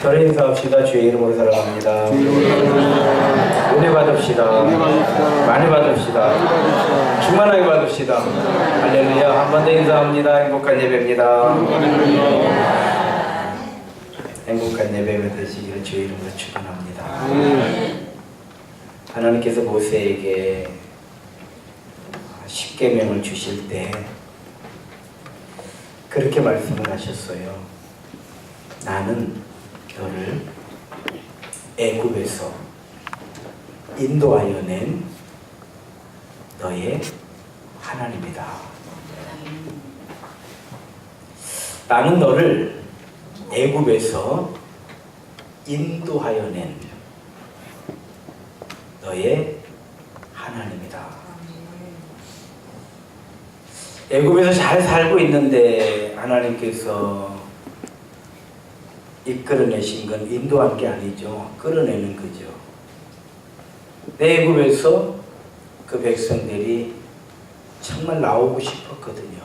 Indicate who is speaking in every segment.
Speaker 1: 저를 인사합시다. 주의 이름으로 사랑합니다. 은혜 받읍시다. 많이 받읍시다. 충만하게 받읍시다. 할렐루야. 한 번 더 인사합니다. 행복한 예배입니다. 행복한 예배가 되시기를 주의 이름으로 축원합니다. 하나님께서 모세에게 십계명을 주실 때 그렇게 말씀을 하셨어요. 나는 너를 애굽에서 인도하여 낸 너의 하나님이다. 나는 너를 애굽에서 인도하여 낸 너의 하나님이다. 애굽에서 잘 살고 있는데 하나님께서 이끌어내신 건 인도한 게 아니죠. 끌어내는 거죠. 내 애굽에서 그 백성들이 정말 나오고 싶었거든요.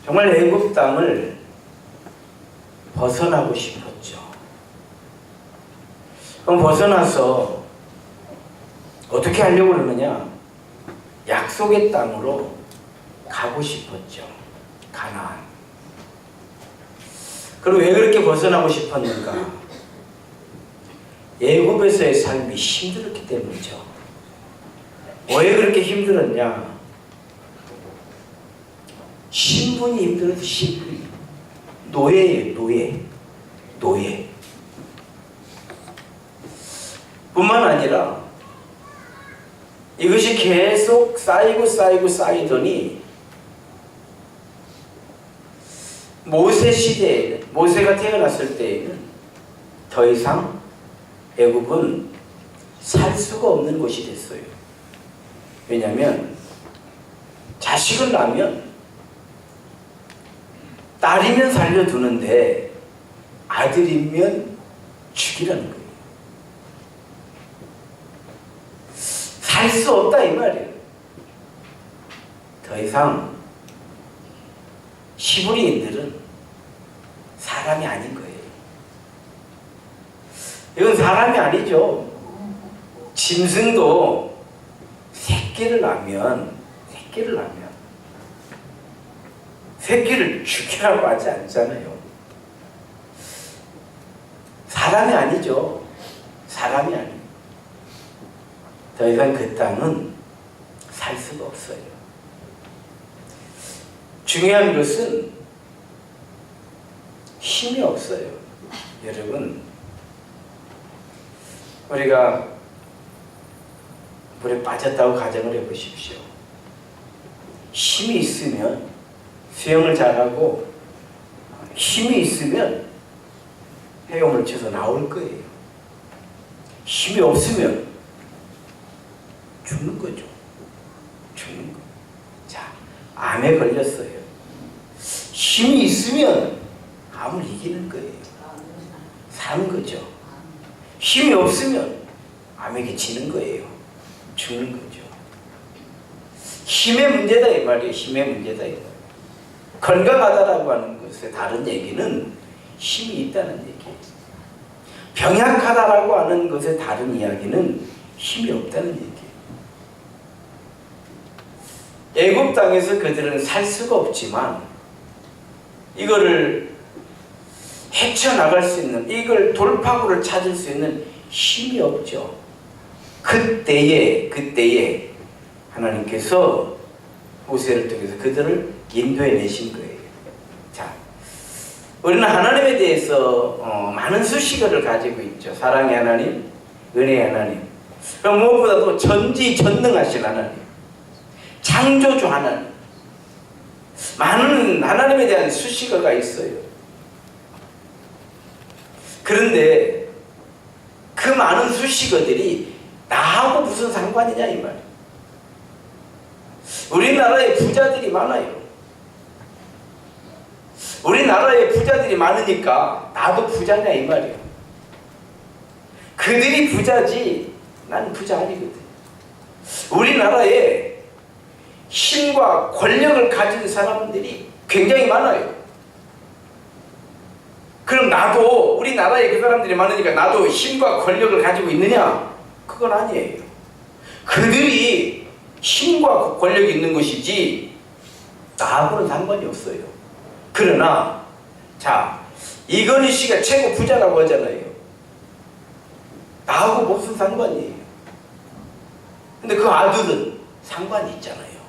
Speaker 1: 정말 애굽 땅을 벗어나고 싶었죠. 그럼 벗어나서 어떻게 하려고 그러느냐? 약속의 땅으로 가고 싶었죠. 가나안. 그럼 왜 그렇게 벗어나고 싶었는가? 애굽에서의 삶이 힘들었기 때문이죠. 왜 그렇게 힘들었냐? 신분이 힘들어서 신분이. 노예예요, 노예. 뿐만 아니라 이것이 계속 쌓이더니 모세 시대에는, 모세가 태어났을 때에는 더 이상 애굽은 살 수가 없는 곳이 됐어요. 왜냐하면 자식을 낳으면 딸이면 살려두는데 아들이면 죽이라는 거예요. 살 수 없다 이 말이에요. 더 이상 히브리인들은 사람이 아닌 거예요. 이건 사람이 아니죠. 짐승도 새끼를 낳으면 새끼를 죽이라고 하지 않잖아요. 사람이 아니죠. 사람이 아니에요. 더 이상 그 땅은 살 수가 없어요. 중요한 것은 힘이 없어요. 여러분, 우리가 물에 빠졌다고 가정을 해보십시오. 힘이 있으면 수영을 잘하고 힘이 있으면 헤엄을 쳐서 나올 거예요. 힘이 없으면 죽는 거죠. 죽는 거. 자, 암에 걸렸어요. 힘이 있으면 암을 이기는 거예요. 사는 거죠. 힘이 없으면 암에게 지는 거예요. 죽는 거죠. 힘의 문제다 이 말이에요. 힘의 문제다 이 말이에요. 건강하다라고 하는 것의 다른 얘기는 힘이 있다는 얘기예요. 병약하다라고 하는 것의 다른 이야기는 힘이 없다는 얘기예요. 애굽 땅에서 그들은 살 수가 없지만 이거를 헤쳐나갈 수 있는, 이걸 돌파구를 찾을 수 있는 힘이 없죠. 그때에 하나님께서 모세를 통해서 그들을 인도해 내신 거예요. 자, 우리는 하나님에 대해서 많은 수식어를 가지고 있죠. 사랑의 하나님, 은혜의 하나님. 그럼 무엇보다도 전지전능하신 하나님, 창조주 하나님. 많은 하나님에 대한 수식어가 있어요. 그런데 그 많은 수식어들이 나하고 무슨 상관이냐 이 말이에요. 우리나라에 부자들이 많아요. 우리나라에 부자들이 많으니까 나도 부자냐 이 말이에요. 그들이 부자지 난 부자 아니거든. 우리나라에 힘과 권력을 가진 사람들이 굉장히 많아요. 그럼 나도 우리나라에 그 사람들이 많으니까 나도 힘과 권력을 가지고 있느냐? 그건 아니에요. 그들이 힘과 권력이 있는 것이지 나하고는 상관이 없어요. 그러나 자, 이건희 씨가 최고 부자라고 하잖아요. 나하고 무슨 상관이에요? 근데 그 아들은 상관이 있잖아요.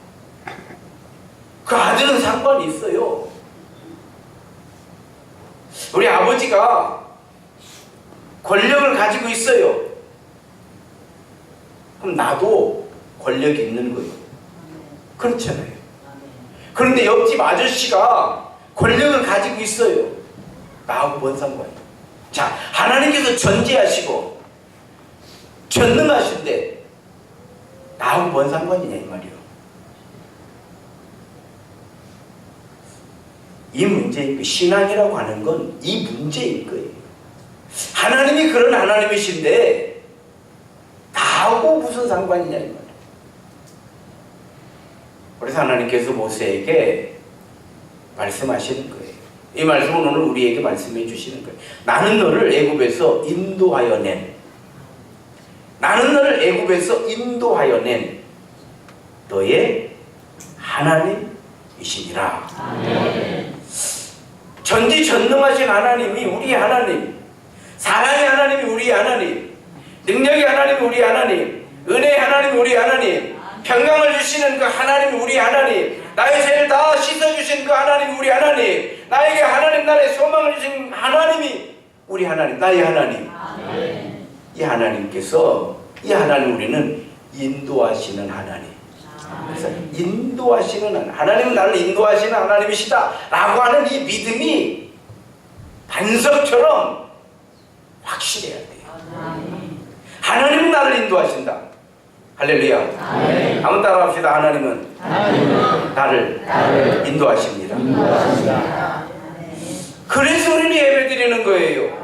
Speaker 1: 그 아들은 상관이 있어요. 우리 아버지가 권력을 가지고 있어요. 그럼 나도 권력이 있는 거예요. 그렇잖아요. 그런데 옆집 아저씨가 권력을 가지고 있어요. 나하고 뭔 상관이에요? 자, 하나님께서 전지하시고 전능하신데 나하고 뭔 상관이냐 이 말이에요. 이 문제인 거, 신앙이라고 하는 건 이 문제인 거예요. 하나님이 그런 하나님이신데 나하고 무슨 상관이냐 이 말이에요. 그래서 하나님께서 모세에게 말씀하시는 거예요. 이 말씀은 오늘 우리에게 말씀해 주시는 거예요. 나는 너를 애굽에서 인도하여 낸, 나는 너를 애굽에서 인도하여 낸 너의 하나님이시니라. 아멘. 전지전능하신 하나님이 우리 하나님, 사랑의 하나님이 우리 하나님, 능력의 하나님이 우리 하나님, 은혜의 하나님이 우리 하나님, 평강을 주시는 그 하나님이 우리 하나님, 나의 죄를 다 씻어주신 그 하나님이 우리 하나님, 나에게 하나님 나라의 소망을 주신 하나님이 우리 하나님, 나의 하나님. 아멘. 이 하나님께서, 이 하나님 우리는 인도하시는 하나님. 그래서 인도하시는 하나님은 나를 인도하시는 하나님이시다 라고 하는 이 믿음이 반석처럼 확실해야 돼요. 하나님은 나를 인도하신다. 할렐루야. 한번 따라합시다. 하나님은 나를 인도하십니다. 그래서 우리는 예배드리는 거예요.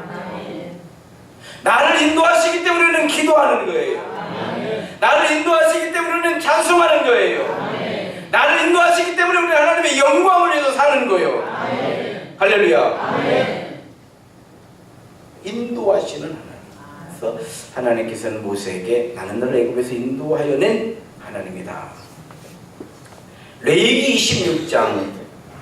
Speaker 1: 나를 인도하시기 때문에 우리는 기도하는 거예요. 나를 인도하시기 때문에 우리는 찬송하는 거예요. 나를 인도하시기 때문에 우리는 하나님의 영광을 위해서 사는 거예요. 할렐루야. 인도하시는 하나님. 그래서 하나님께서는 모세에게 나는 너를 애굽에서 인도하여 낸 하나님이다. 레위기 26장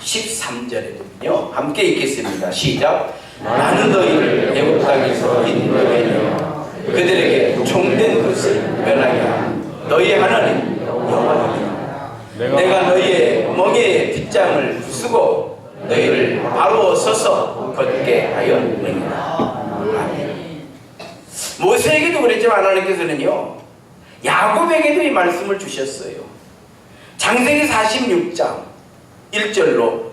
Speaker 1: 13절에 보면요, 함께 읽겠습니다. 시작. 나는 너희를 애굽 땅에서 인도하여 그들에게 종된 것을 면하게 한 너희의 하나님 여호와니라. 내가 너희의 멍에에 빗장을 쓰고 너희를 바로 서서 걷게 하였느니라. 모세에게도 그랬지만 하나님께서는요, 야곱에게도 이 말씀을 주셨어요. 창세기 46장 1절로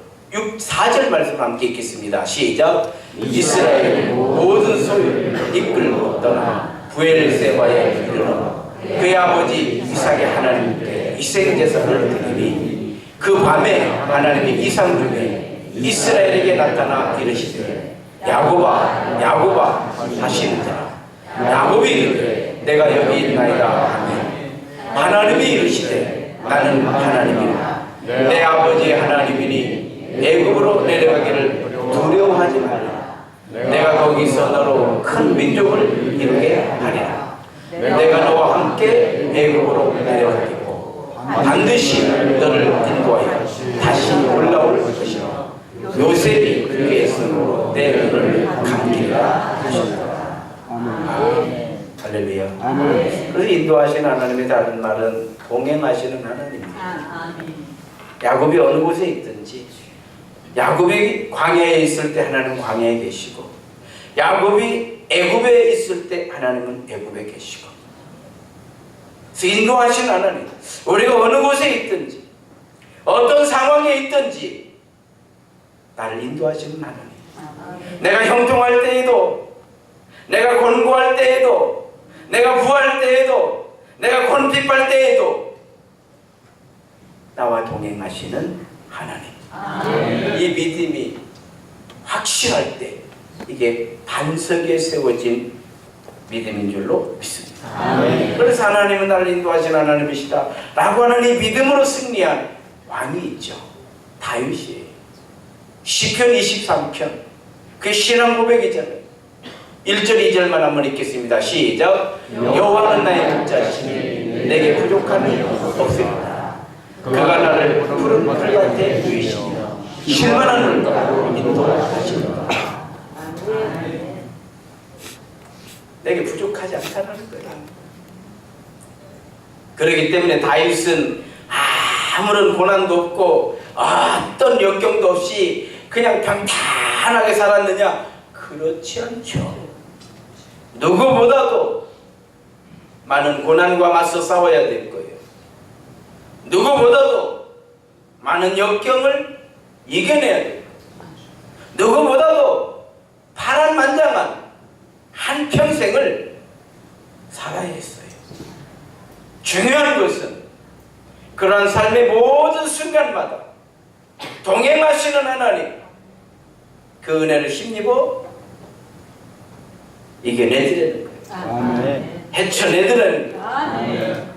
Speaker 1: 4절 말씀 함께 읽겠습니다. 시작. 이스라엘의 모든 소유를 이끌고 떠나 부엘세바에 이르러 그의 아버지 이삭의 하나님께 희생제사를 드리니 그 밤에 하나님이 이상 중에 이스라엘에게 나타나 이르시되 야곱아 야곱아 하시는지라. 야곱이 이르되 내가 여기 있나이다 하니 하나님이 이르시되 나는 하나님이라. 내 아버지 하나님이니 애굽으로 내려가기를 두려워하지 말라. 내가 거기서 너로 큰 민족을 이루게 하리라. 내가 너와 함께 애굽으로 내려가겠고 반드시 너를 인도하여 다시 올라올 것이라. 요셉이 그의 손으로 내 눈을 감기라 하셨다. 할렐루야. 그래서 인도하시는 하나님의 다른 말은 동행하시는 하나님입니다. 야곱이 어느 곳에 있든지, 야곱이 광야에 있을 때 하나님은 광야에 계시고, 야곱이 애굽에 있을 때 하나님은 애굽에 계시고, 그래서 인도하신 하나님, 우리가 어느 곳에 있든지 어떤 상황에 있든지 나를 인도하시는 하나님. 내가 형통할 때에도, 내가 곤고할 때에도, 내가 부할 때에도, 내가 곤핍할 때에도 나와 동행하시는 하나님. 이 믿음이 확실할 때 이게 반석에 세워진 믿음인 줄로 믿습니다. 그래서 하나님은 나를 인도하시는 하나님이시다 라고 하는 이 믿음으로 승리한 왕이 있죠. 다윗이에요. 시편 23편 그게 신앙 고백이잖아요. 1절 2절만 한번 읽겠습니다. 시작. 여호와는 나의 목자시니 내게 부족함이 없으리라. 그가 나를 푸른 풀밭에 누이시며 실만한 물가로 인도하시리라. 내게 부족하지 않다는 거예요. 그렇기 때문에 다윗은 아무런 고난도 없고 어떤 역경도 없이 그냥 평탄하게 살았느냐? 그렇지 않죠. 누구보다도 많은 고난과 맞서 싸워야 될 거예요. 누구보다도 많은 역경을 이겨내야 돼요. 누구보다도 파란만장한 한평생을 살아야 했어요. 중요한 것은 그러한 삶의 모든 순간마다 동행하시는 하나님, 그 은혜를 힘입어 이겨내드리는 거예요. 헤쳐내드리는 거예요.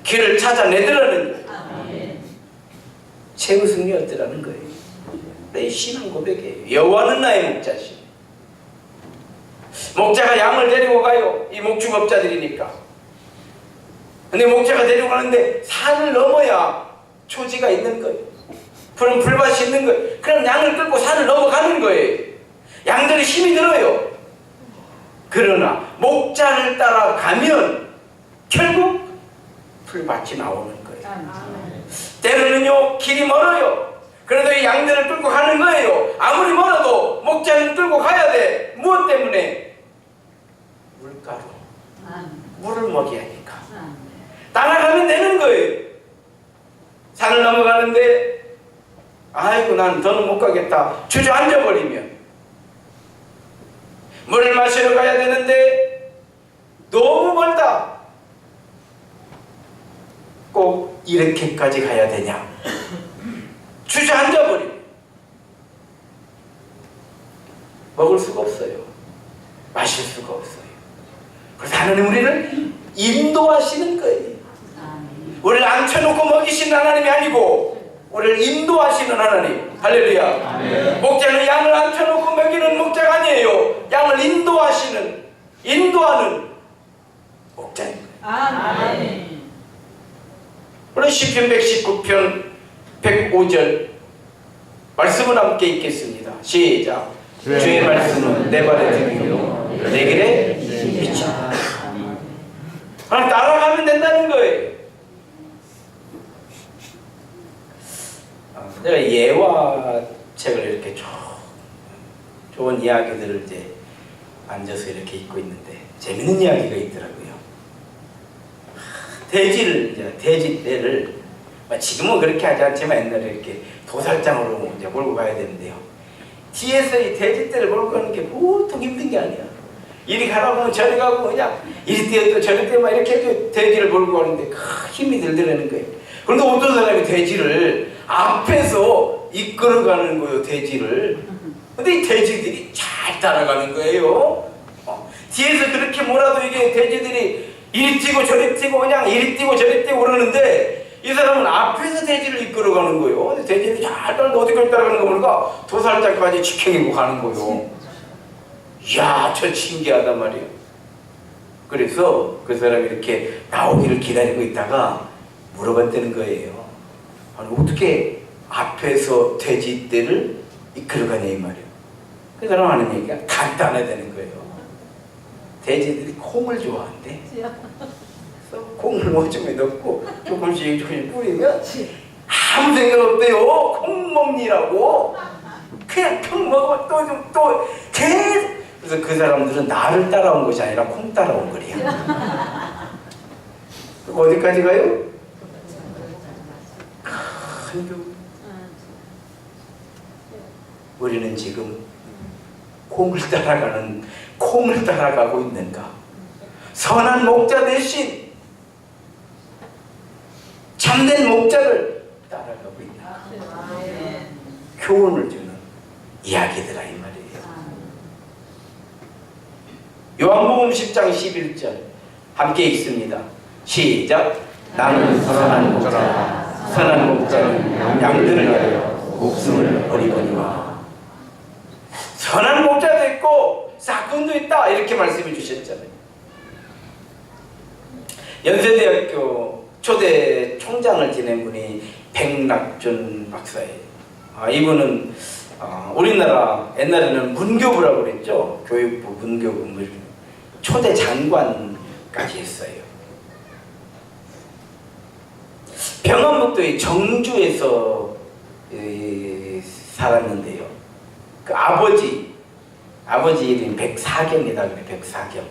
Speaker 1: 길을 찾아내드리는 거예요. 최우승이었더라는 거예요. 내 신앙 고백이에요. 여호와는 나의 목자시. 목자가 양을 데리고 가요. 이 목축업자들이니까. 근데 목자가 데리고 가는데 산을 넘어야 초지가 있는 거예요. 푸른 풀밭이 있는 거예요. 그럼 양을 끌고 산을 넘어가는 거예요. 양들이 힘이 들어요. 그러나 목자를 따라가면 결국 풀밭이 나오는 거예요. 때로는요 길이 멀어요. 그래도 이 양들을 끌고 가는 거예요. 아무리 멀어도 목자는 끌고 가야 돼. 무엇 때문에? 물가로 물을 먹여야 하니까. 따라가면 되는 거예요. 산을 넘어가는데 아이고 난 더는 못 가겠다 주저앉아버리면, 물을 마시러 가야 되는데 너무 멀다. 꼭 이렇게까지 가야 되냐? 주저앉아버리면 먹을 수가 없어요. 마실 수가 없어요. 그래서 하나님 우리를 인도하시는 거예요. 우리를 앉혀놓고 먹이시는 하나님이 아니고 우리를 인도하시는 하나님. 할렐루야. 목자는 양을 앉혀놓고 먹이는 목자가 아니에요. 양을 인도하는 목자입니다. 아멘. 우리 시편 119편 105절 말씀을 함께 읽겠습니다. 시작. 주의 말씀은 내 발에 등이요 내 길에 빛이다. 따라가면 된다는 거예요. 제가 예화 책을 이렇게 좋은 이야기들을 이제 앉아서 이렇게 읽고 있는데 재밌는 이야기가 있더라고요. 돼지떼를 지금은 그렇게 하지 않지만 옛날에 이렇게 도살장으로 이제 몰고 가야 되는데요. 뒤에서 이 돼지떼를 몰고 가는 게 보통 힘든 게 아니야. 이리 가라고 하면 저리 가고 그냥 이리 뛰어도 저리 뛰어 막 이렇게 해도 돼지를 몰고 가는데 큰 힘이 들더라는 거예요. 그런데 어떤 사람이 돼지를 앞에서 이끌어가는 거예요. 돼지를. 근데 이 돼지들이 잘 따라가는 거예요. 뒤에서 그렇게 몰아도 이게 돼지들이 이리 뛰고 저리 뛰고 그냥 이리 뛰고 저리 뛰고 그러는데 이 사람은 앞에서 돼지를 이끌어가는 거예요. 근데 돼지들이 잘 따라가는데 어디까지 따라가는 거 보니까 도살장까지 지켜내고 가는 거예요. 이야, 저 신기하단 말이에요. 그래서 그 사람이 이렇게 나오기를 기다리고 있다가 물어봤다는 거예요. 아니, 어떻게 앞에서 돼지떼를 이끌어가냐 이 말이에요. 그 사람 하는 얘기가 간단하다는 거예요. 돼지들이 콩을 좋아한대. 그래서 콩을 모종에 넣고 조금씩 뿌리면 아무 생각 없대요. 콩 먹니라고. 그냥 콩 먹어 또 계속. 그래서 그 사람들은 나를 따라온 것이 아니라 콩 따라온 거래요. 어디까지 가요? 큰 교회. 우리는 지금 콩을 따라가고 있는가? 선한 목자 대신 참된 목자를 따라가고 있는가? 교훈을 주는 이야기들아 이 말이에요. 요한복음 10장 11절 함께 읽습니다. 시작. 나는 선한 목자라. 선한 목자는 양들을 위하여 목숨을 버리거니와. 선한 그분도 있다 이렇게 말씀해 주셨잖아요. 연세대학교 초대 총장을 지낸 분이 백낙준 박사예요. 이분은 우리나라 옛날에는 문교부라고 그랬죠. 교육부 문교부 초대 장관까지 했어요. 병암북도의 정주에서 살았는데요. 그 아버지 이름이 백사경이다 그래. 백사경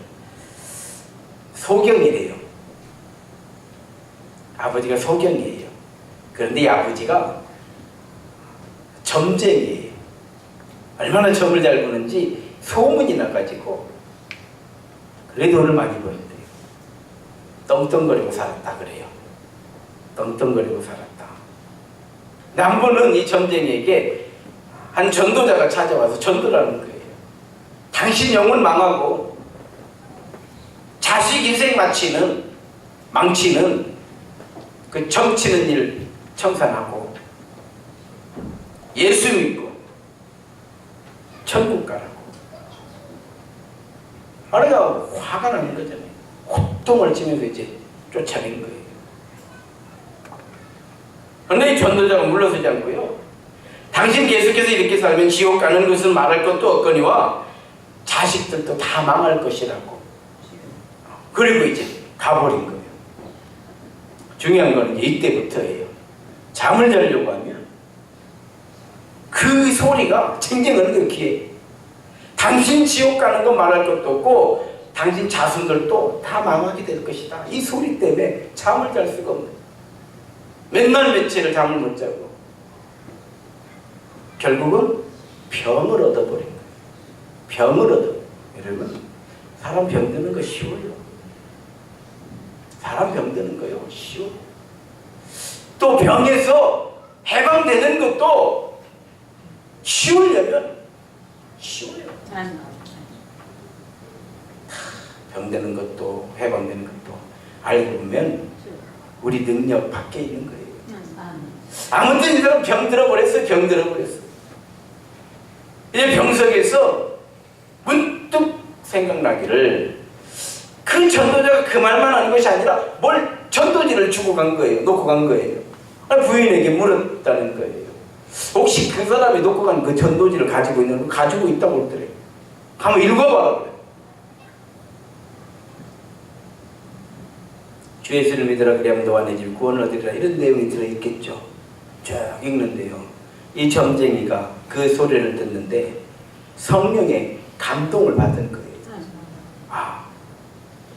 Speaker 1: 소경이래요. 아버지가 소경이에요. 그런데 이 아버지가 점쟁이에요. 얼마나 점을 잘 보는지 소문이 나가지고 그래 돈을 많이 벌었대요. 떵떵거리고 살았다 그래요. 떵떵거리고 살았다. 근데 한 번은 이 점쟁이에게 한 전도자가 찾아와서 전도를 하는 거예요. 당신 영혼 망하고 자식 인생 망치는 그 점치는 일 청산하고 예수 믿고 천국 가라고. 아내가 화가 나는 거잖아요. 호통을 치면서 이제 쫓아낸 거예요. 그런데 이 전도자가 물러서지 않고요. 당신 계속해서 이렇게 살면 지옥 가는 것은 말할 것도 없거니와 자식들도 다 망할 것이라고. 그리고 이제 가버린 거예요. 중요한 거는 이때부터예요. 잠을 자려고 하면 그 소리가 쟁쟁하는 그 귀에 당신 지옥 가는 거 말할 것도 없고 당신 자손들도 다 망하게 될 것이다. 이 소리 때문에 잠을 잘 수가 없는 거예요. 맨날 며칠을 잠을 못 자고 결국은 병을 얻어버린 거예요. 병을 얻어. 여러분, 사람 병드는 거 쉬워요. 사람 병드는 거요 쉬워. 또 병에서 해방되는 것도 쉬우려면 쉬워요. 병되는 것도 해방되는 것도 알고 보면 우리 능력 밖에 있는 거예요. 아무튼 이 사람 병들어버렸어. 이제 병석에서 문득 생각나기를 그 전도자가 그 말만 하는 것이 아니라 뭘 전도지를 주고 간 거예요. 놓고 간 거예요. 부인에게 물었다는 거예요. 혹시 그 사람이 놓고 간 그 전도지를 가지고 있는 거 가지고 있다고 그러더래요. 한번 읽어봐. 주 예수를 믿으라 그리하면 너와 내 집 구원을 얻으리라 이런 내용이 들어있겠죠. 쭉 읽는데요. 이 점쟁이가 그 소리를 듣는데 성령의 감동을 받은 거예요.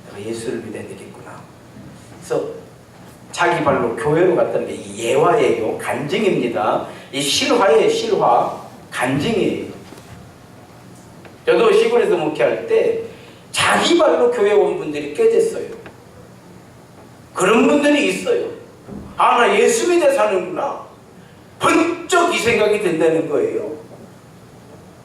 Speaker 1: 내가 예수를 믿어야 되겠구나. 그래서 자기 발로 교회로 갔다는 게 예화예요. 간증입니다. 이 실화예요. 실화. 간증이에요. 저도 시골에서 목회할 때 자기 발로 교회 온 분들이 꽤 됐어요. 그런 분들이 있어요. 나 예수 믿어 사는구나. 번쩍 이 생각이 든다는 거예요.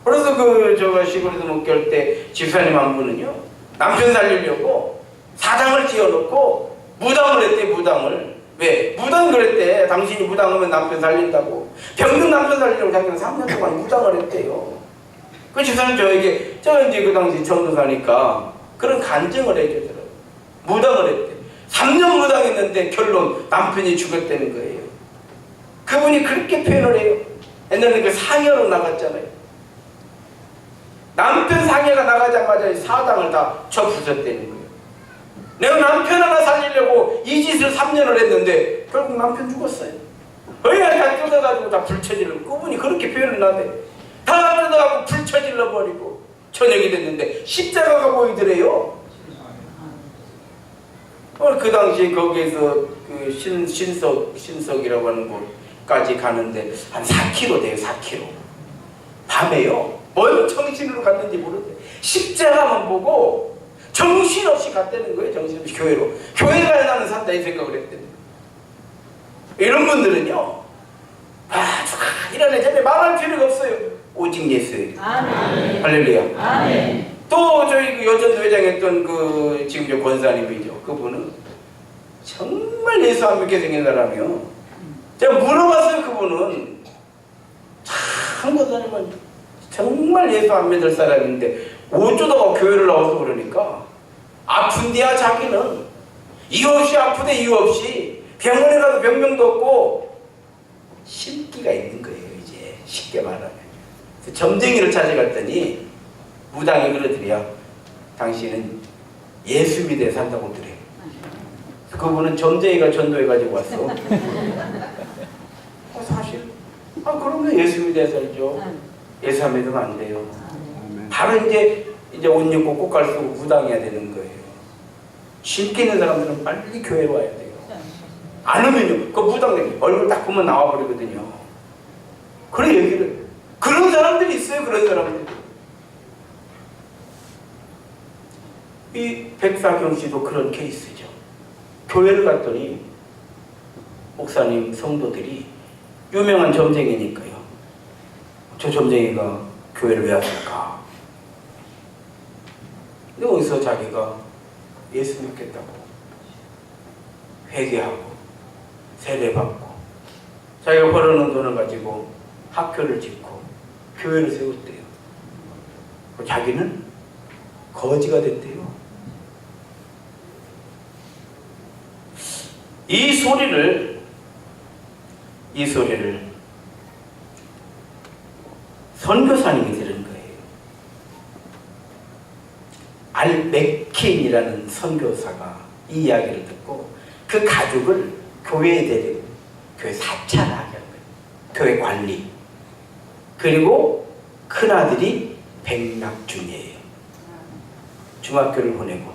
Speaker 1: 그래서 제가 시골에서 목회할 때 집사님 한 분은요, 남편 살리려고 사장을 지어놓고 무당을 했대. 무당을. 왜? 무당 그랬대. 당신이 무당하면 남편 살린다고. 병든 남편 살리려고 자기가 3년 동안 무당을 했대요. 그 집사님 저에게 이제 그 당시 전도사니까 그런 간증을 해주더라고요. 무당을 했대. 3년 무당했는데 결론 남편이 죽었다는 거예요. 그분이 그렇게 표현을 해요. 옛날에 그 상여로 나갔잖아요. 남편 상여가 나가자마자 사당을 다 쳐부쉈다는 거예요. 내가 남편 하나 살리려고 이 짓을 3년을 했는데 결국 남편 죽었어요. 다 뜯어가지고 다 불쳐질러. 그분이 그렇게 표현을 하네. 다 뜯어가고 불쳐질러 버리고 저녁이 됐는데 십자가가 보이더래요. 그 당시에 거기에서 그 신석이라고 하는 곳까지 가는데 한 4km 돼요. 4km. 밤에요. 뭔 정신으로 갔는지 모르는데 십자가만 보고 정신없이 갔다는 거예요. 정신없이 교회로. 교회 가야 나는 산다 이 생각을 했다는 거예요. 이런 분들은요, 이런 애들 말할 필요가 없어요. 오직 예수예요. 아멘. 할렐루야. 아멘. 또 저희 여전도 회장했던 지금 권사님이죠. 그분은 정말 예수 안 믿게 생긴 사람이요. 제가 물어봤어요. 그분은 참 권사님은 정말 예수 안 믿을 사람인데 어쩌다가 교회를 나와서 그러니까 아픈데야 자기는 이유 없이 아프대 이유 없이 병원에 가도 병명도 없고 신기가 있는 거예요. 이제 쉽게 말하면 점쟁이를 찾아갔더니 무당이 그러더래요. 당신은 예수 믿어 산다고 그래요. 그분은 점쟁이가 전도해가지고 왔어. 사실 그러면 예수 믿어 살죠. 예수 안 믿으면 안 돼요. 바로 이제 옷 입고 꽃갈 쓰고 무당해야 되는 거예요. 신기 있는 사람들은 빨리 교회로 와야 돼요. 안 오면요, 그 무당 얼굴 딱 보면 나와버리거든요. 그런 얘기를, 그런 사람들이 있어요. 그런 사람들이. 이 백사경 씨도 그런 케이스죠. 교회를 갔더니 목사님 성도들이 유명한 점쟁이니까요. 저 점쟁이가 교회를 왜 왔을까? 근데 어디서 자기가 예수 믿겠다고 회개하고 세례받고 자기가 벌어놓은 돈을 가지고 학교를 짓고 교회를 세웠대요. 자기는 거지가 됐대요. 이 소리를 선교사님이 들은 거예요. 알메킨이라는 선교사가 이 이야기를 듣고 그 가족을 교회에 데리고 교회 사찰을 하게 한 거예요. 교회 관리. 그리고 큰아들이 백낙준이에요. 중학교를 보내고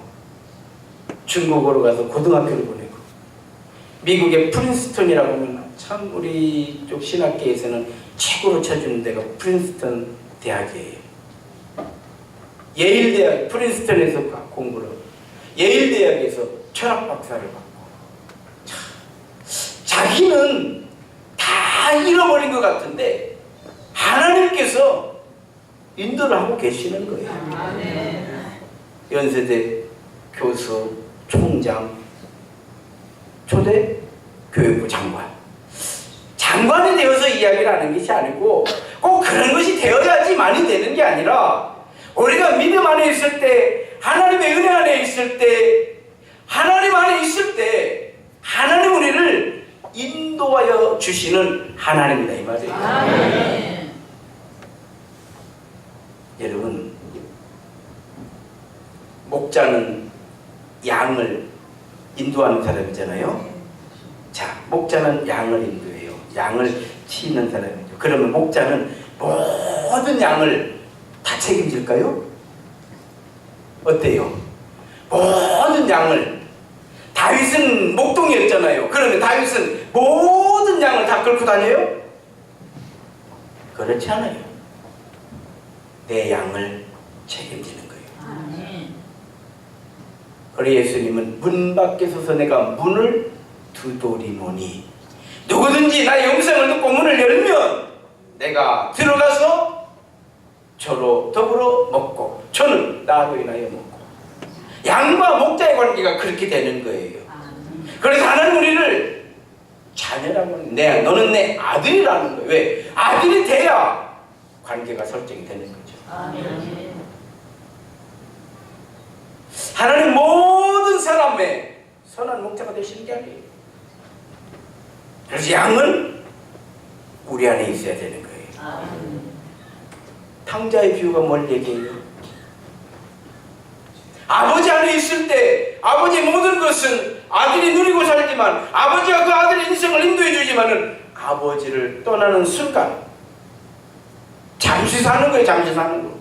Speaker 1: 중국으로 가서 고등학교를 보내고 미국의 프린스턴이라고 하면 참 우리 쪽 신학계에서는 최고로 쳐주는 데가 프린스턴 대학이에요. 예일 대학, 프린스턴에서 공부를 하고 예일 대학에서 철학 박사를 받고 자기는 다 잃어버린 것 같은데 하나님께서 인도를 하고 계시는 거예요. 연세대 교수, 총장, 초대 교육부 장관. 장관이 되어서 이야기를 하는 것이 아니고 꼭 그런 것이 되어야지만이 되는 게 아니라 우리가 믿음 안에 있을 때, 하나님의 은혜 안에 있을 때, 하나님 안에 있을 때 하나님 우리를 인도하여 주시는 하나님이다 이 말이에요. 아멘. 여러분, 목자는 양을 인도하는 사람이잖아요. 자, 목자는 양을 인도해요. 양을 치는 사람이죠. 그러면 목자는 모든 양을 다 책임질까요? 어때요? 모든 양을. 다윗은 목동이었잖아요. 그러면 다윗은 모든 양을 다 끌고 다녀요? 그렇지 않아요. 내 양을 책임지는 거예요. 그래 예수님은 문 밖에 서서 내가 문을 두드리노니 누구든지 나의 음성을 듣고 문을 열면 내가 들어가서 저로 더불어 먹고 저는 나로 인하여 먹고. 양과 목자의 관계가 그렇게 되는 거예요. 그래서 하나님 우리를 자녀라고 하는, 너는 내 아들이라는 거예요. 왜? 아들이 돼야 관계가 설정이 되는 거죠. 하나님 모든 사람의 선한 목자가 되시는 게 아니에요. 그래서 양은 우리 안에 있어야 되는 거예요. 탕자의 비유가 뭘 얘기해요? 아버지 안에 있을 때 아버지의 모든 것은 아들이 누리고 살지만 아버지가 그 아들의 인생을 인도해 주지만은 아버지를 떠나는 순간 잠시 사는 거예요. 잠시 사는 거.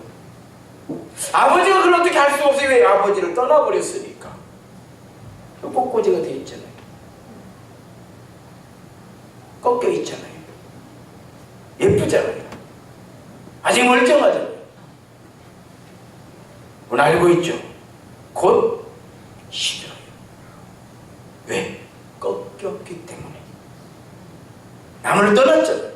Speaker 1: 아버지가 그걸 어떻게 할 수가 없어요. 왜? 아버지를 떠나버렸으니까. 꽃꽂이가 돼 있잖아요. 꺾여 있잖아요. 예쁘잖아요. 아직 멀쩡하잖아요. 오늘 알고 있죠? 곧 시들어요. 왜? 꺾였기 때문에. 남을 떠났잖아요.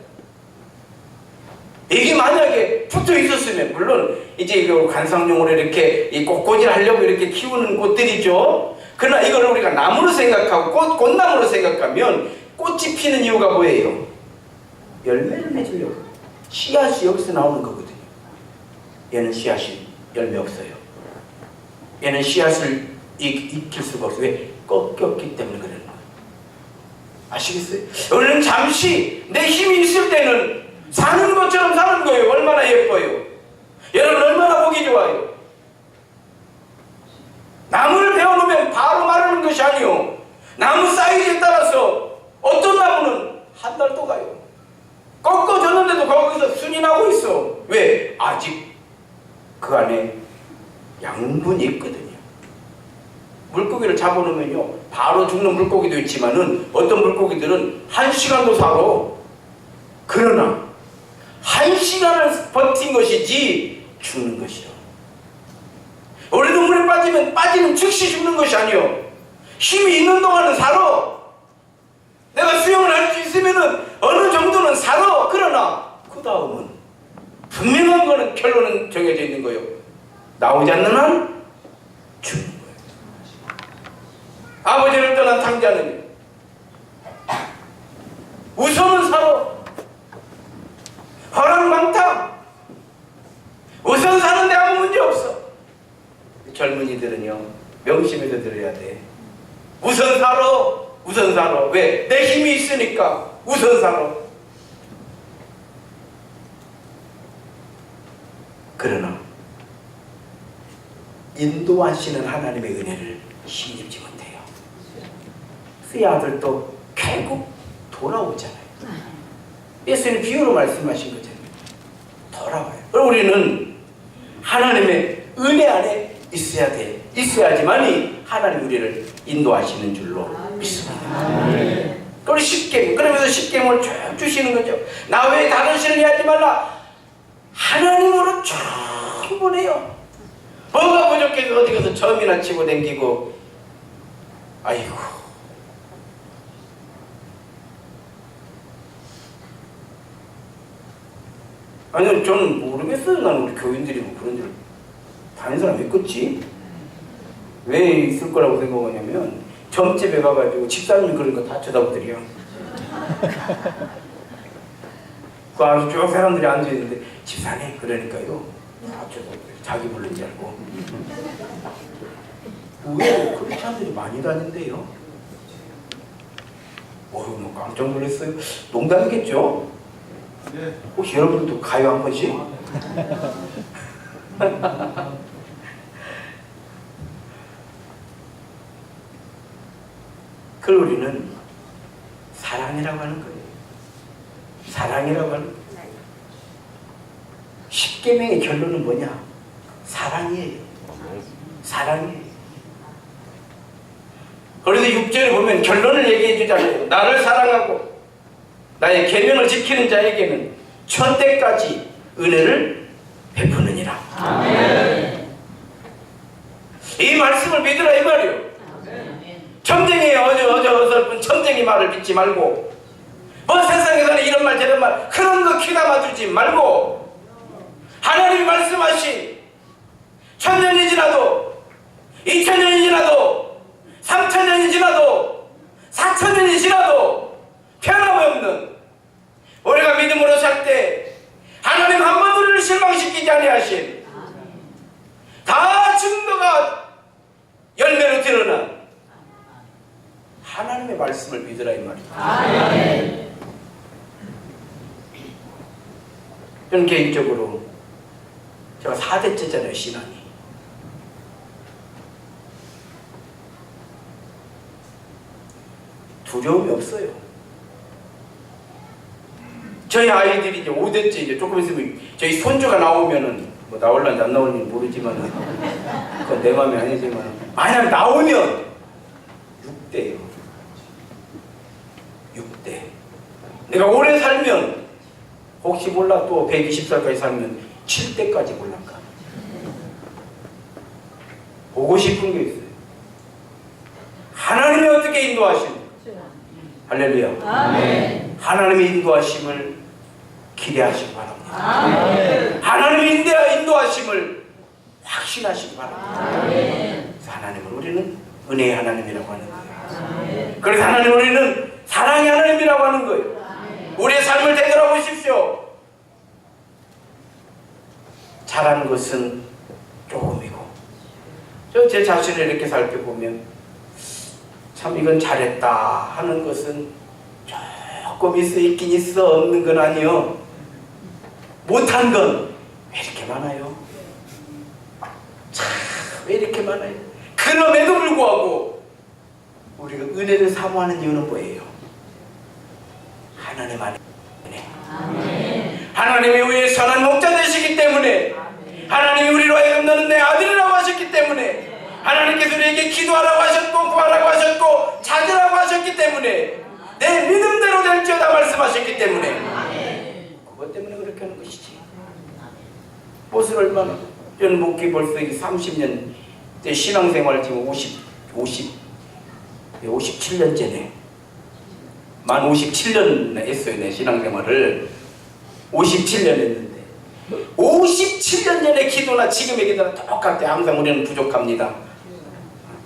Speaker 1: 이게 만약에 붙어 있었으면, 물론 이제 그 관상용으로 이렇게 이 꽃꽂이를 하려고 이렇게 키우는 꽃들이죠. 그러나 이걸 우리가 나무로 생각하고 꽃나무로 생각하면 꽃이 피는 이유가 뭐예요? 열매를 맺으려고. 씨앗이 여기서 나오는 거거든요. 얘는 씨앗이 열매 없어요. 얘는 씨앗을 익힐 수가 없어요. 왜? 꺾였기 때문에 그러는 거예요. 아시겠어요? 우리는 잠시 내 힘이 있을 때는 사는 것처럼 사는 거예요. 얼마나 예뻐요. 여러분 얼마나 보기 좋아요. 나무를 베어놓으면 바로 마르는 것이 아니요, 나무 사이즈에 따라서 어떤 나무는 한 달 또 가요. 꺾어졌는데도 거기서 순이 나고 있어. 왜? 아직 그 안에 양분이 있거든요. 물고기를 잡아놓으면요 바로 죽는 물고기도 있지만은 어떤 물고기들은 1시간도 살아. 그러나 1시간을 버틴 것이지 죽는 것이요. 우리도 물에 빠지면 빠지는 즉시 죽는 것이 아니요, 힘이 있는 동안은 살아. 내가 수영을 할 수 있으면은 어느 정도는 살아. 그러나 그 다음은 분명한 거는 결론은 정해져 있는 거예요. 나오지 않는 한 죽는 거예요. 아버지를 떠난 탕자는 우선은 살아. 허락망탕. 우선 사는데 아무 문제 없어. 젊은이들은요 명심해서 들어야 돼. 우선 살아. 우선 살아. 왜? 내 힘이 있으니까 우선 살아. 그러나 인도하시는 하나님의 은혜를 힘입지 못해요. 그 아들도 결국 돌아오잖아요. 예수님 비유로 말씀하신 거잖아요. 돌아와요. 그럼 우리는 하나님의 은혜 안에 있어야 돼. 있어야지만이 하나님 우리를 인도하시는 줄로 믿습니다. 그리고 십계명, 그러면서 십계명을 쭉 주시는 거죠. 나 외에 다른 신을 하지 말라. 하나님으로 충분해요. 뭐가 부족해서 어디 가서 점이나 치고 댕기고, 아이고. 아니요, 저는 모르겠어요. 나는 우리 교인들이 뭐 그런 줄 다른 사람 있겠지? 왜 있을 거라고 생각하냐면 점집에 가가지고 집사님이 그런 거 다 쳐다보더래요. 그 안에 쭉 사람들이 앉아있는데 집사님 그러니까요 다 쳐다보더래요. 자기 부른 줄 알고. 왜 그렇게 사람들이 많이 다닌대요? 뭐 깜짝 놀랐어요. 농담이겠죠? 혹시 여러분도 가요 한 번씩? 그걸 우리는 사랑이라고 하는 거예요. 사랑이라고 하는 거예요. 십계명의 결론은 뭐냐? 사랑이에요. 사랑이에요. 그래서 6절에 보면 결론을 얘기해 주잖아요. 나를 사랑하고 나의 계명을 지키는 자에게는 천대까지 은혜를 베푸느니라. 아멘. 이 말씀을 믿으라 이 말이요. 점쟁이 어설픈 점쟁이 말을 믿지 말고, 뭐 세상에서는 이런 말 저런 말 그런 거 귀담아 두지 말고, 하나님이 말씀하신 1000년이 지나도 2000년이 지나도 3000년이 지나도 4000년이 지나도 변함없는, 우리가 믿음으로 살 때 하나님 한 번도 우리를 실망시키지 아니하신, 다 증거가 열매로 드러난 하나님의 말씀을 믿으라 이 말이다. 아멘. 저는 개인적으로 제가 4대째잖아요 신앙이. 두려움이 없어요. 저희 아이들이 이제 5대째, 이제 조금 있으면 저희 손주가 나오면은, 뭐 나올란지 안 나올는지 모르지만 그건 내 마음이 아니지만 만약 나오면 6대예요. 6대. 내가 오래 살면 혹시 몰라 또 120살까지 살면 7대까지 몰랄까. 보고 싶은 게 있어요. 하나님이 어떻게 인도하시는? 할렐루야. 아멘. 하나님의 인도하심을 기대하시기 바랍니다. 아멘. 하나님의 인도하심을 확신하시기 바랍니다. 아멘. 하나님은 우리는 은혜의 하나님이라고 하는 거예요. 아멘. 그래서 하나님 우리는 사랑의 하나님이라고 하는 거예요. 아멘. 우리의 삶을 되돌아보십시오. 잘한 것은 조금이고, 저 제 자신을 이렇게 살펴보면 참 이건 잘했다 하는 것은 조금 있긴 있어, 없는 건 아니요. 못한 건 왜 이렇게 많아요? 참 왜 이렇게 많아요? 그럼에도 불구하고 우리가 은혜를 사모하는 이유는 뭐예요? 하나님 안에 하나님이 우리의 선한 목자 되시기 때문에, 하나님이 우리로 하여금 너는 내 아들이라고 하셨기 때문에, 하나님께서 우리에게 기도하라고 하셨고 구하라고 하셨고 찾으라고 하셨기 때문에, 내 믿음대로 될지어다 말씀하셨기 때문에, 그것 때문에 그렇게 하는 것이지. 무엇을 얼마나, 저는 목회 벌써 30년 제 신앙생활 지금 57년째네. 만 57년 했어요. 내 신앙생활을 57년 했는데 57년 전의 기도나 지금의 기도나 똑같아. 항상 우리는 부족합니다.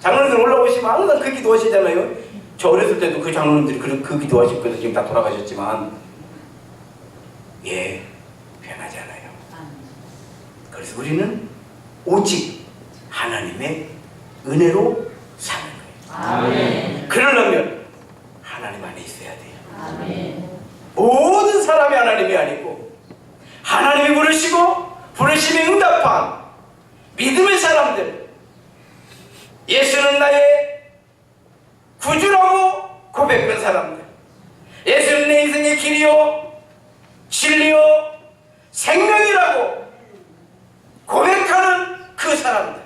Speaker 1: 장로님들 올라오시면 항상 그 기도 하시잖아요. 저 어렸을 때도 그 장로님들이 그 기도 하셨거든요. 지금 다 돌아가셨지만, 예, 변하지 않아요. 그래서 우리는 오직 하나님의 은혜로 사는 거예요. 아멘. 그러려면 하나님 안에 있어야 돼요. 아멘. 모든 사람이 하나님이 아니고, 하나님이 부르심에 응답한 믿음의 사람들, 예수는 나의 구주라고 고백한 사람들, 예수는 내 인생의 길이요 진리요 생명이라고 고백하는 그 사람들,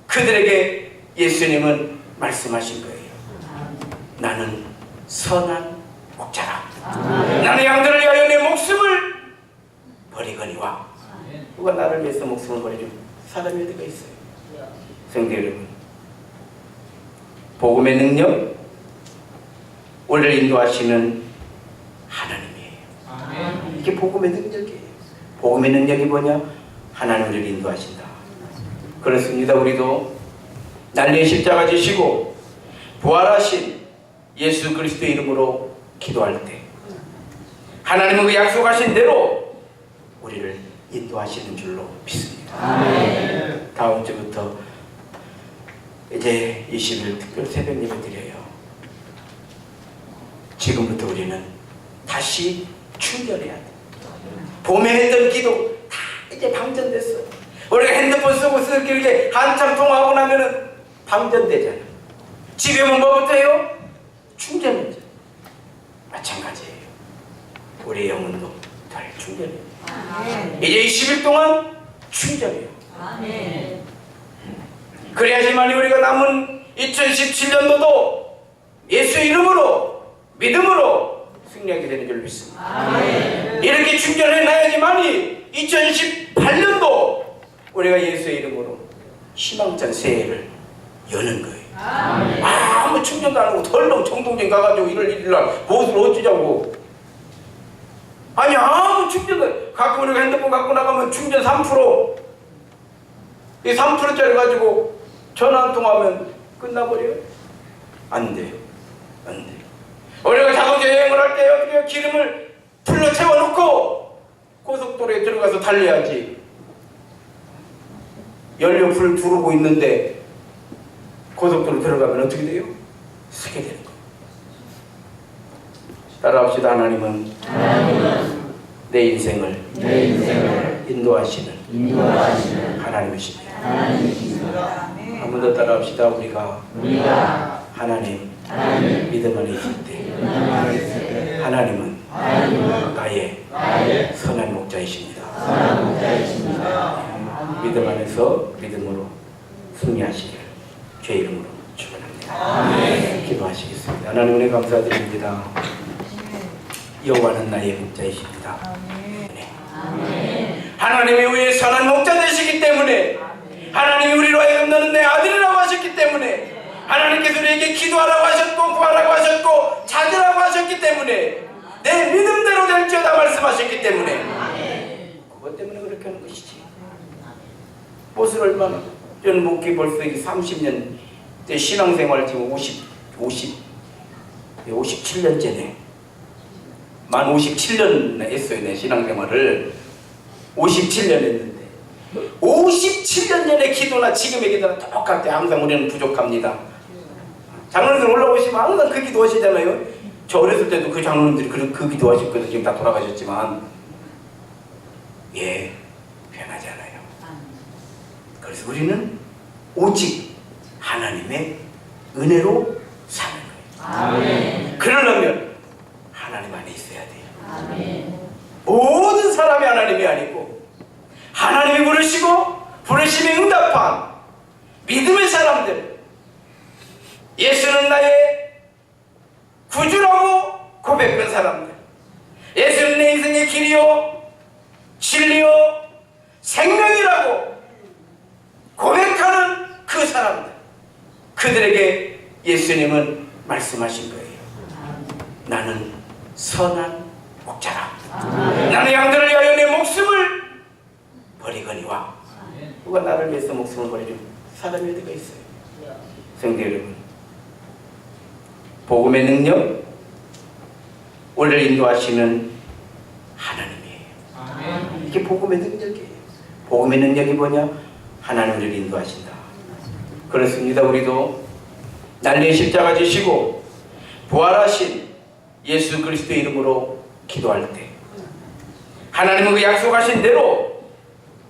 Speaker 1: 그들에게 예수님은 말씀하신 거예요. 나는 선한 목자라. 나는 양들을 위하여 내 목숨을 버리거니와. 누가 나를 위해서 목숨을 버리는 사람이 어디가 있어요? 성도 여러분, 복음의 능력, 우리를 인도하시는 하나님이에요. 이게 복음의 능력이에요. 복음의 능력이 뭐냐? 하나님 우리를 인도하신다. 그렇습니다. 우리도 날리의 십자가 지시고 부활하신 예수 그리스도의 이름으로 기도할 때, 하나님은 그 약속하신 대로 우리를 인도하시는 줄로 믿습니다. 아멘. 다음 주부터 이제 20일 특별 새벽 예배 드려요. 지금부터 우리는 다시 충전해야 돼. 봄에 했던 기도 다 이제 방전됐어. 우리가 핸드폰 쓰고 길게 한참 통화하고 나면은 방전되잖아. 집에 오면 뭐부터 해요? 충전이죠. 마찬가지예요. 우리의 영혼도 잘 충전해요. 아멘. 이제 20일 동안 충전해요. 아멘. 그래야지만 우리가 남은 2017년도도 예수 이름으로 믿음으로 승리하게 되는 줄 믿습니다. 아멘. 이렇게 충전해놔야지만이 2018년도 우리가 예수의 이름으로 희망찬 새해를 여는 거예요. 아멘. 아무 충전도 안 하고 덜렁 정동진 가가지고 일요일날 무엇을 어쩌자고. 아니 아무 충전도, 가끔 우리가 핸드폰 갖고 나가면 충전 3%, 이 3%짜리 가지고 전화 한 통하면 끝나버려요. 안 돼요. 안 돼요. 우리가 자동차 여행을 할 때 어떻게 기름을 풀로 채워놓고 고속도로에 들어가서 달려야지. 연료 불 두르고 있는데 고속도로 들어가면 어떻게 돼요? 쓰게 되는 거예요. 따라합시다. 하나님은 내 인생을 인도하시는 하나님이십니다. 한 번 더 따라합시다. 우리가 하나님 믿음 안에 있을 때 하나님은 나의 선한 목자이십니다. 믿음 안에서 믿음으로 승리하시기를 주의 이름으로 축원합니다. 기도하시겠습니다. 하나님 은혜 감사드립니다. 여호와는 나의 목자이십니다. 하나님이 우리의 선한 목자 되시기 때문에, 하나님이 우리로 하여금 너는 내 아들이라고 하셨기 때문에, 하나님께서 우리에게 기도하라고 하셨고 구하라고 하셨고 찾으라고 하셨기 때문에, 내 믿음대로 될지어다 말씀하셨기 때문에, 그것 때문에 그렇게 하는 것이지. 무엇을 얼마나, 저는 목회 벌써 30년 제 신앙생활 지금 57년째네. 만 57년 했어요. 내 신앙생활을 57년 했는데 57년 전의 기도나 지금의 기도나 똑같대. 항상 우리는 부족합니다. 장로님들 올라오시면 항상 그 기도하시잖아요. 저 어렸을 때도 그 장로님들이 그 기도하셨거든요. 지금 다 돌아가셨지만 변하지 않아요. 그래서 우리는 오직 하나님의 은혜로 사는 거예요. 아멘. 그러려면 하나님 안에 있어야 돼요. 아멘. 모든 사람이 하나님이 아니고 하나님이 부르심에 응답한 믿음의 사람들, 예수는 나의 구주라고 고백한 사람들, 예수는 내 인생의 길이요 진리요 생명이라고 고백하는 그 사람들, 그들에게 예수님은 말씀하신 거예요. 나는 선한 목자라. 나는 양들을 위하여 내 목숨을 버리거니와. 누가 나를 위해서 목숨을 버리는 사람이 어디가 있어요? 성도 여러분, 복음의 능력, 우리를 인도하시는 하나님이에요. 이게 복음의 능력이에요. 복음의 능력이 뭐냐? 하나님 우리를 인도하신다. 그렇습니다. 우리도 날리의 십자가 지시고 부활하신 예수 그리스도의 이름으로 기도할 때 하나님은 그 약속하신 대로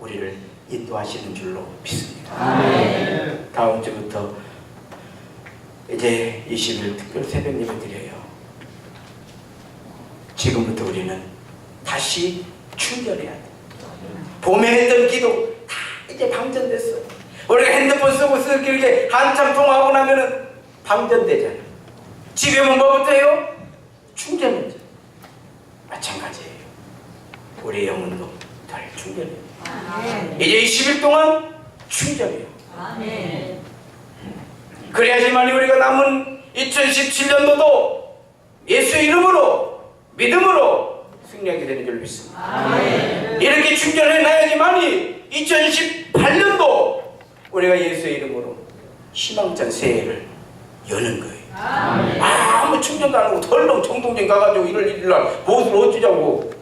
Speaker 1: 우리를 인도하시는 줄로 믿습니다. 아멘. 다음 주부터 이제 20일 특별 새벽 예배 드려요. 지금부터 우리는 다시 충전해야 돼. 봄에 했던 기도 다 이제 방전됐어. 우리가 핸드폰 쓰고 이렇게 한참 통화하고 나면은 방전되잖아. 집에 오면 뭐부터 해요? 충전이죠. 마찬가지예요. 우리의 영혼도 잘 충전해요. 아멘. 이제 20일 동안 충전해요. 아멘. 그래야지만 우리가 남은 2017년도도 예수의 이름으로 믿음으로 승리하게 되는 줄 믿습니다. 아멘. 이렇게 충전해놔야지만이 2018년도 우리가 예수의 이름으로 희망찬 새해를 여는 거예요. 아멘. 아무 충전도 안 하고 덜렁 정동진 가가지고 일요일날 무엇을 어쩌자고.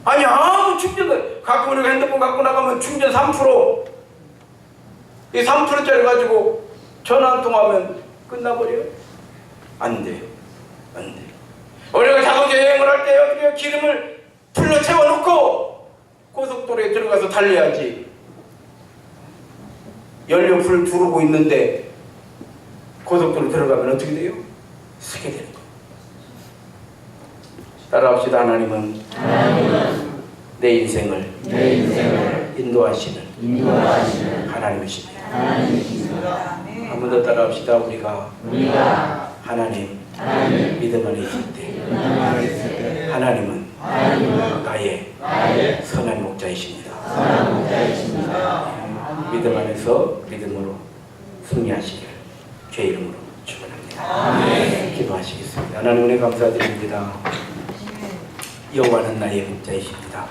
Speaker 1: 아니 아무 충전도 갖고 우리가 핸드폰 갖고 나가면 충전 3%, 이 3%짜리 가지고 전화 한 통하면 끝나버려요? 안 돼요. 안 돼요. 우리가 자동차 여행을 할 때 어떻게 기름을 풀로 채워놓고 고속도로에 들어가서 달려야지. 연료 불 두르고 있는데 고속도로 들어가면 어떻게 돼요? 쓰게 되는 거예요. 따라합시다. 하나님은 내 인생을 인도하시는 하나님이십니다. 한 번 더 따라합시다. 우리가 하나님 믿음 안에 있을 때 하나님은 나의 선한 목자이십니다. 믿음 안에서 믿음으로 승리하시길 주의 이름으로 축원합니다. 기도하시겠습니다. 하나님 은혜 감사드립니다. 여호와는 나의 목자이십니다.